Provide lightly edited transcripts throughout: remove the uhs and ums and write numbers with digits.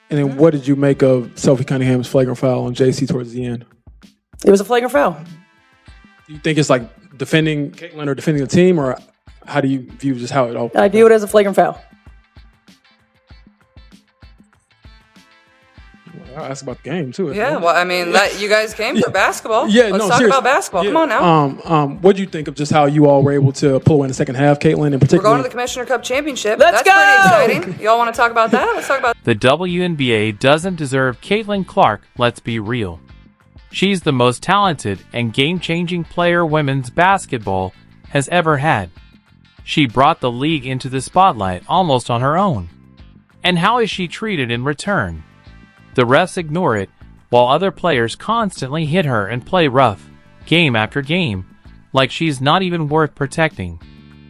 And then what did you make of Sophie Cunningham's flagrant foul on JC towards the end? It was a flagrant foul. Do you think it's like defending Caitlin or defending the team, or how do you view just how it all? I view it as a flagrant foul. I'll ask about the game too. Yeah, well, I mean, you guys came for basketball. Yeah, Let's talk about basketball. Yeah. Come on now. What do you think of just how you all were able to pull away in the second half, Caitlin, in particular? We're going to the Commissioner Cup Championship. Let's That's go! pretty exciting. Y'all want to talk about that? Let's talk about The WNBA doesn't deserve Caitlin Clark, let's be real. She's the most talented and game-changing player women's basketball has ever had. She brought the league into the spotlight almost on her own. And how is she treated in return? The refs ignore it, while other players constantly hit her and play rough, game after game, like she's not even worth protecting.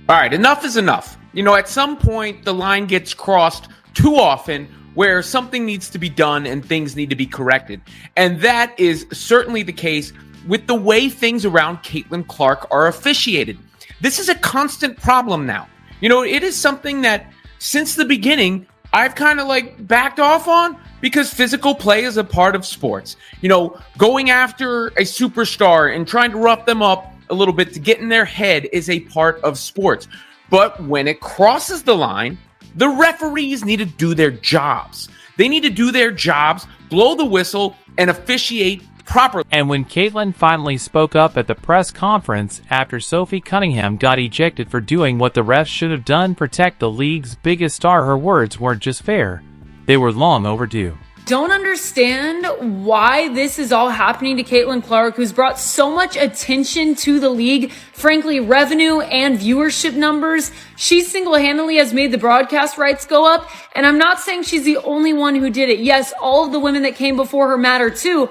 All right, enough is enough. You know, at some point, the line gets crossed too often where something needs to be done and things need to be corrected. And that is certainly the case with the way things around Caitlin Clark are officiated. This is a constant problem now. You know, it is something that since the beginning, I've kind of like backed off on because physical play is a part of sports. You know, going after a superstar and trying to rough them up a little bit to get in their head is a part of sports. But when it crosses the line, the referees need to do their jobs. They need to do their jobs, blow the whistle, and officiate properly. And when Caitlin finally spoke up at the press conference after Sophie Cunningham got ejected for doing what the refs should have done, protect the league's biggest star, her words weren't just fair. They were long overdue. Don't understand why this is all happening to Caitlin Clark, who's brought so much attention to the league, frankly, revenue and viewership numbers. She single-handedly has made the broadcast rights go up, and I'm not saying she's the only one who did it. Yes, all of the women that came before her matter too,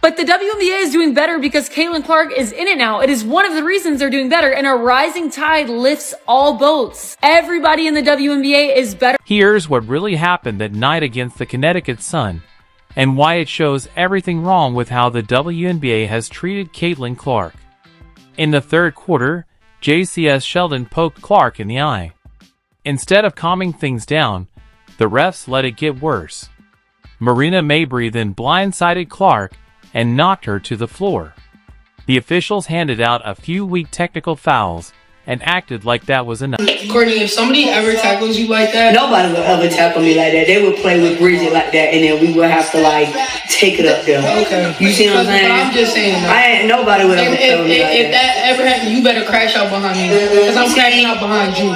but the WNBA is doing better because Caitlin Clark is in it now. It is one of the reasons they're doing better, and a rising tide lifts all boats. Everybody in the WNBA is better. Here's what really happened that night against the Connecticut Sun, and why it shows everything wrong with how the WNBA has treated Caitlin Clark. In the third quarter, JCS Sheldon poked Clark in the eye. Instead of calming things down, the refs let it get worse. Marina Mabry then blindsided Clark and knocked her to the floor. The officials handed out a few weak technical fouls and acted like that was enough. Courtney, if somebody ever tackles you like that, nobody would ever tackle me like that. They would play with Bridget like that, and then we would have to like take it up there. Okay. You see what I'm saying? But I'm just saying that. Nobody would ever tell me like if that ever happened, you better crash out behind me, because I'm crashing out behind you.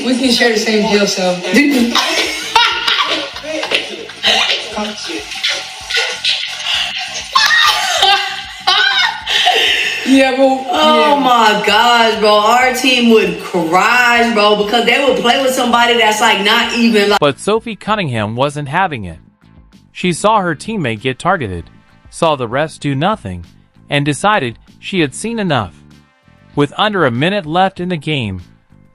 We can share the same jail cell. Yeah, bro. Oh my gosh, bro. Our team would cry, bro, because they would play with somebody that's like not even like. But Sophie Cunningham wasn't having it. She saw her teammate get targeted, saw the refs do nothing, and decided she had seen enough. With under a minute left in the game,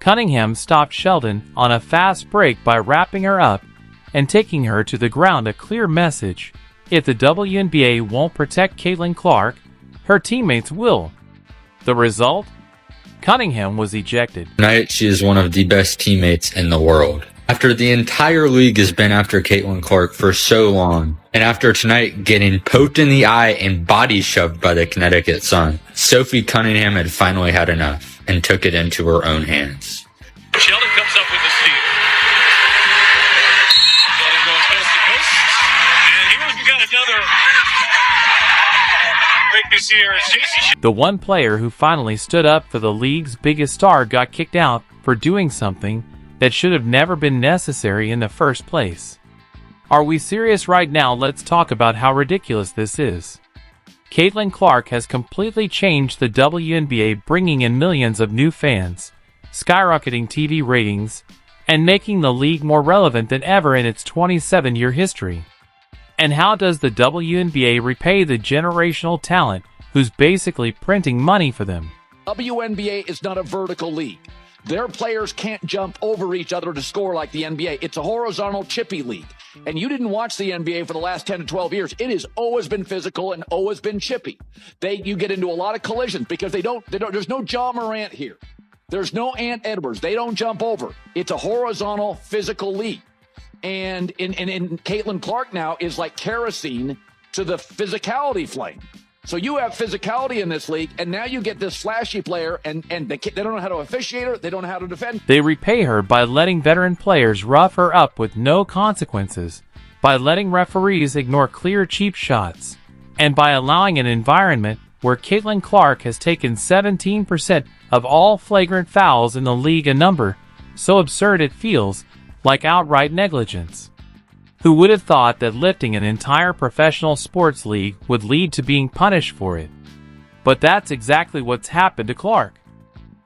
Cunningham stopped Sheldon on a fast break by wrapping her up and taking her to the ground, a clear message: if the WNBA won't protect Caitlin Clark, her teammates will. The result? Cunningham was ejected. Tonight, she is one of the best teammates in the world. After the entire league has been after Caitlin Clark for so long, and after tonight getting poked in the eye and body shoved by the Connecticut Sun, Sophie Cunningham had finally had enough and took it into her own hands. Sheldon comes up with the steal. Sheldon goes coast to coast. And here we've got another. The one player who finally stood up for the league's biggest star got kicked out for doing something that should have never been necessary in the first place. Are we serious right now? Let's talk about how ridiculous this is. Caitlin Clark has completely changed the WNBA, bringing in millions of new fans, skyrocketing TV ratings, and making the league more relevant than ever in its 27-year history. And how does the WNBA repay the generational talent who's basically printing money for them? WNBA is not a vertical league. Their players can't jump over each other to score like the NBA. It's a horizontal chippy league. And you didn't watch the NBA for the last 10 to 12 years. It has always been physical and always been chippy. You get into a lot of collisions because there's no John Morant here. There's no Ant Edwards. They don't jump over. It's a horizontal physical league. And in Caitlin Clark now is like kerosene to the physicality flame. So you have physicality in this league, and now you get this flashy player, and they don't know how to officiate her, they don't know how to defend. They repay her by letting veteran players rough her up with no consequences, by letting referees ignore clear cheap shots, and by allowing an environment where Caitlin Clark has taken 17% of all flagrant fouls in the league, a number so absurd it feels like outright negligence. Who would have thought that lifting an entire professional sports league would lead to being punished for it? But that's exactly what's happened to Clark.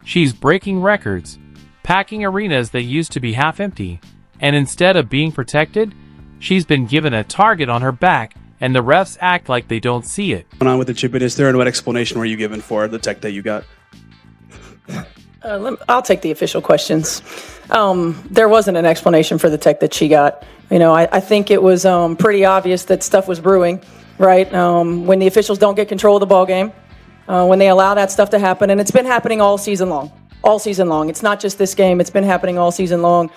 She's breaking records, packing arenas that used to be half empty, and instead of being protected, she's been given a target on her back, and the refs act like they don't see it. Going on with the chip it is there, and what explanation were you given for the tech that you got? I'll take the official questions. There wasn't an explanation for the tech that she got. I think it was pretty obvious that stuff was brewing, right? When the officials don't get control of the ball game, when they allow that stuff to happen, and it's been happening all season long. All season long. It's not just this game. It's been happening all season long.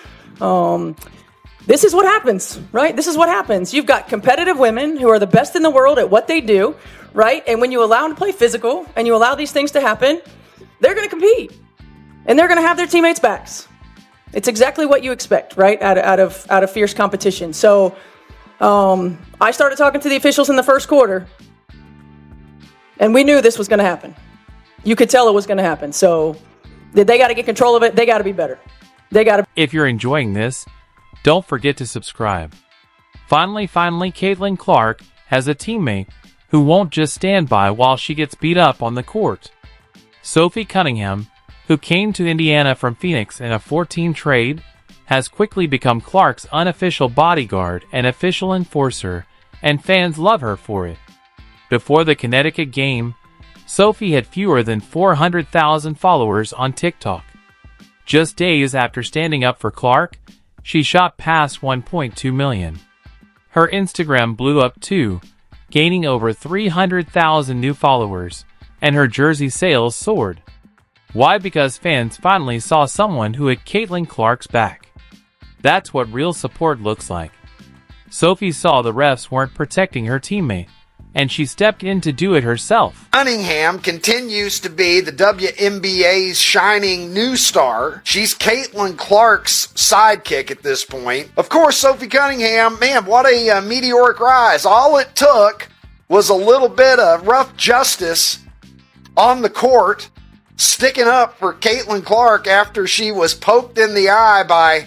This is what happens, right? This is what happens. You've got competitive women who are the best in the world at what they do, right? And when you allow them to play physical and you allow these things to happen, they're going to compete. And they're going to have their teammates' backs. It's exactly what you expect, right? Out of fierce competition. So I started talking to the officials in the first quarter, and we knew this was going to happen. You could tell it was going to happen. So they got to get control of it. They got to be better. If you're enjoying this, don't forget to subscribe. Finally, Caitlin Clark has a teammate who won't just stand by while she gets beat up on the court. Sophie Cunningham, who came to Indiana from Phoenix in a 14 trade, has quickly become Clark's unofficial bodyguard and official enforcer, and fans love her for it. Before the Connecticut game, Sophie had fewer than 400,000 followers on TikTok. Just days after standing up for Clark, she shot past 1.2 million. Her Instagram blew up too, gaining over 300,000 new followers, and her jersey sales soared. Why? Because fans finally saw someone who had Caitlin Clark's back. That's what real support looks like. Sophie saw the refs weren't protecting her teammate, and she stepped in to do it herself. Cunningham continues to be the WNBA's shining new star. She's Caitlin Clark's sidekick at this point. Of course, Sophie Cunningham, man, what a meteoric rise. All it took was a little bit of rough justice on the court, sticking up for Caitlin Clark after she was poked in the eye by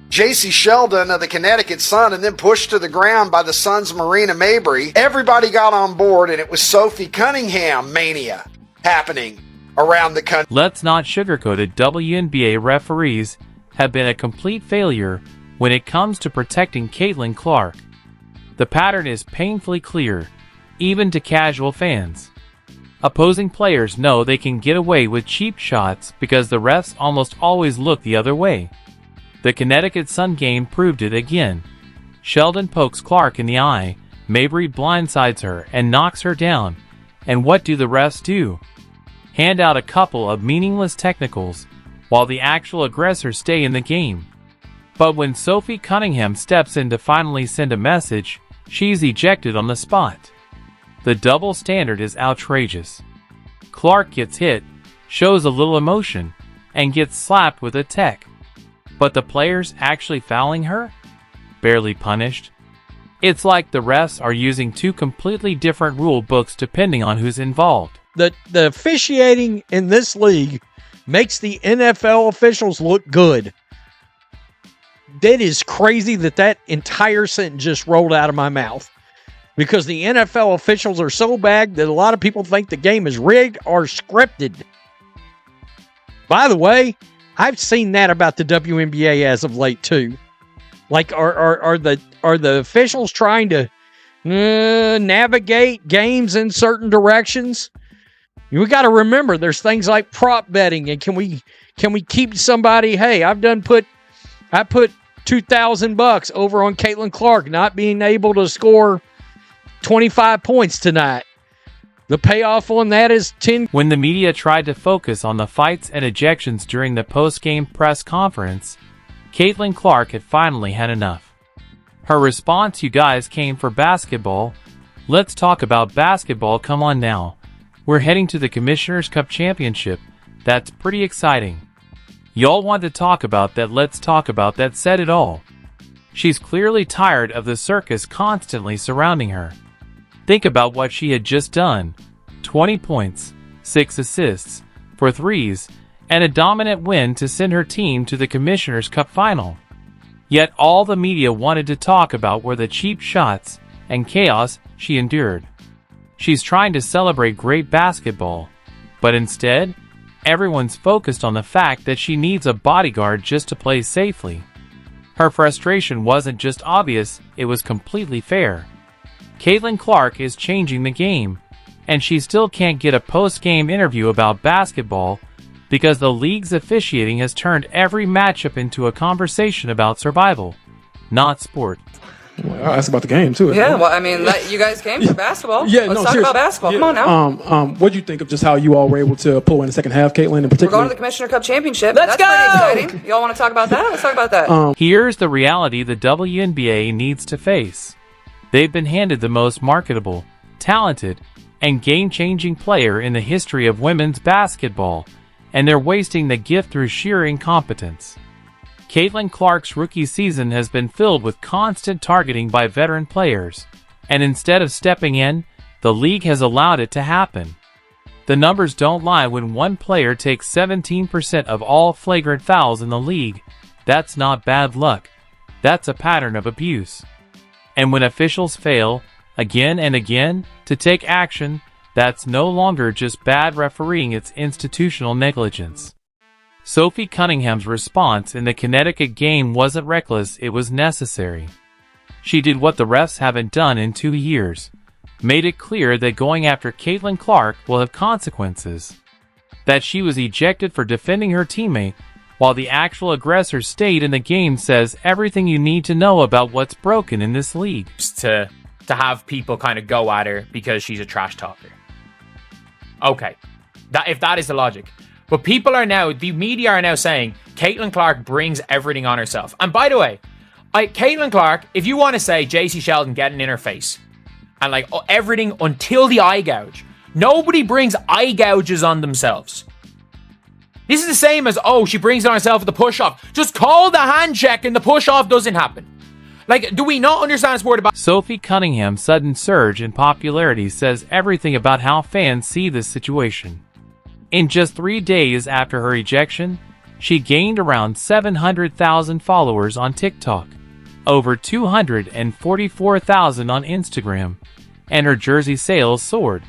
J.C. Sheldon of the Connecticut Sun and then pushed to the ground by the Sun's Marina Mabry. Everybody got on board, and it was Sophie Cunningham mania happening around the country. Let's not sugarcoat it. WNBA referees have been a complete failure when it comes to protecting Caitlin Clark. The pattern is painfully clear, even to casual fans. Opposing players know they can get away with cheap shots because the refs almost always look the other way. The Connecticut Sun game proved it again. Sheldon pokes Clark in the eye, Mabry blindsides her and knocks her down. And what do the refs do? Hand out a couple of meaningless technicals, while the actual aggressors stay in the game. But when Sophie Cunningham steps in to finally send a message, she's ejected on the spot. The double standard is outrageous. Clark gets hit, shows a little emotion, and gets slapped with a tech. But the players actually fouling her? Barely punished. It's like the refs are using two completely different rule books depending on who's involved. The officiating in this league makes the NFL officials look good. That is crazy that entire sentence just rolled out of my mouth. Because the NFL officials are so bad that a lot of people think the game is rigged or scripted. By the way, I've seen that about the WNBA as of late too. Like, are the officials trying to navigate games in certain directions? We got to remember, there's things like prop betting, and can we keep somebody? Hey, I put $2,000 over on Caitlin Clark not being able to score 25 points tonight. The payoff on that is 10. When the media tried to focus on the fights and ejections during the post-game press conference, Caitlin Clark had finally had enough. Her response, "You guys came for basketball. Let's talk about basketball, come on now. We're heading to the Commissioner's Cup Championship. That's pretty exciting. Y'all want to talk about that, let's talk about that," said it all. She's clearly tired of the circus constantly surrounding her. Think about what she had just done. 20 points, 6 assists, 4 threes, and a dominant win to send her team to the Commissioner's Cup final. Yet all the media wanted to talk about were the cheap shots and chaos she endured. She's trying to celebrate great basketball, but instead, everyone's focused on the fact that she needs a bodyguard just to play safely. Her frustration wasn't just obvious, it was completely fair. Caitlin Clark is changing the game, and she still can't get a post-game interview about basketball because the league's officiating has turned every matchup into a conversation about survival, not sport. Well, I asked about the game too. Yeah, well, I mean, you guys came for basketball. Yeah, Let's no, talk seriously. about basketball. Yeah. Come on now. What do you think of just how you all were able to pull in the second half, Caitlin, in We're particular? going to the Commissioner Cup Championship. Let's That's pretty go! exciting. Y'all want to talk about that? Let's talk about that. Here's the reality the WNBA needs to face. They've been handed the most marketable, talented, and game-changing player in the history of women's basketball, and they're wasting the gift through sheer incompetence. Caitlin Clark's rookie season has been filled with constant targeting by veteran players, and instead of stepping in, the league has allowed it to happen. The numbers don't lie when one player takes 17% of all flagrant fouls in the league. That's not bad luck. That's a pattern of abuse. And when officials fail, again and again, to take action, that's no longer just bad refereeing, it's institutional negligence. Sophie Cunningham's response in the Connecticut game wasn't reckless, it was necessary. She did what the refs haven't done in 2 years. Made it clear that going after Caitlin Clark will have consequences. That she was ejected for defending her teammate, while the actual aggressor stayed in the game, says everything you need to know about what's broken in this league. To have people kind of go at her because she's a trash talker. Okay, if that is the logic. But the media are now saying Caitlin Clark brings everything on herself. And by the way, Caitlin Clark, if you want to say JC Sheldon getting in her face and everything until the eye gouge, nobody brings eye gouges on themselves. This is the same as, she brings it on herself with the push-off. Just call the hand check and the push-off doesn't happen. Do we not understand this word about... Sophie Cunningham's sudden surge in popularity says everything about how fans see this situation. In just 3 days after her ejection, she gained around 700,000 followers on TikTok, over 244,000 on Instagram, and her jersey sales soared.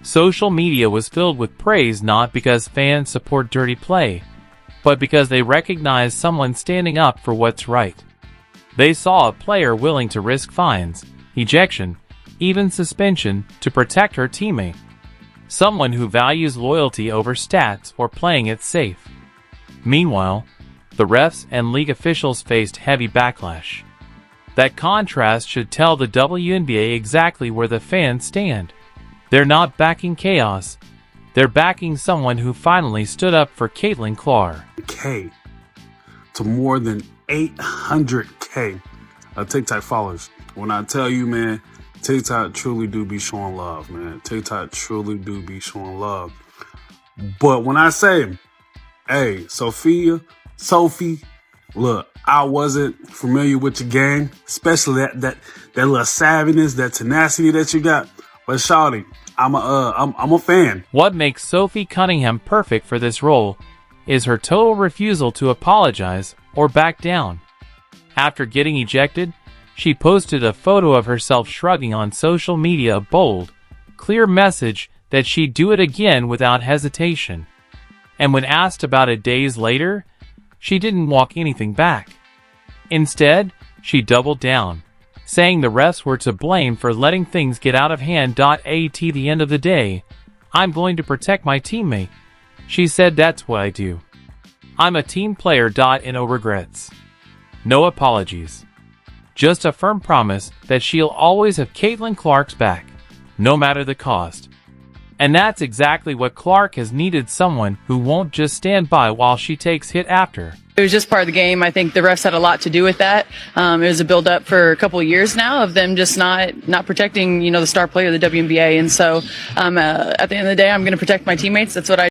Social media was filled with praise not because fans support dirty play, but because they recognize someone standing up for what's right. They saw a player willing to risk fines, ejection, even suspension to protect her teammate. Someone who values loyalty over stats or playing it safe. Meanwhile, the refs and league officials faced heavy backlash. That contrast should tell the WNBA exactly where the fans stand. They're not backing chaos. They're backing someone who finally stood up for Caitlin Clark. K to more than 800K TikTok followers. When I tell you, man, TikTok truly do be showing love, man. TikTok truly do be showing love. But when I say, hey, Sophie, look, I wasn't familiar with your game, especially that little savviness, that tenacity that you got. But shawty, I'm a fan. What makes Sophie Cunningham perfect for this role is her total refusal to apologize or back down. After getting ejected, she posted a photo of herself shrugging on social media, a bold, clear message that she'd do it again without hesitation. And when asked about it days later, she didn't walk anything back. Instead, she doubled down, saying the refs were to blame for letting things get out of hand. At the end of the day, I'm going to protect my teammate. She said, that's what I do. I'm a team player. And no regrets. No apologies. Just a firm promise that she'll always have Caitlin Clark's back, no matter the cost. And that's exactly what Clark has needed, someone who won't just stand by while she takes hit after. It was just part of the game. I think the refs had a lot to do with that. It was a build up for a couple of years now of them just not protecting, the star player of the WNBA. And so, at the end of the day, I'm going to protect my teammates. That's what I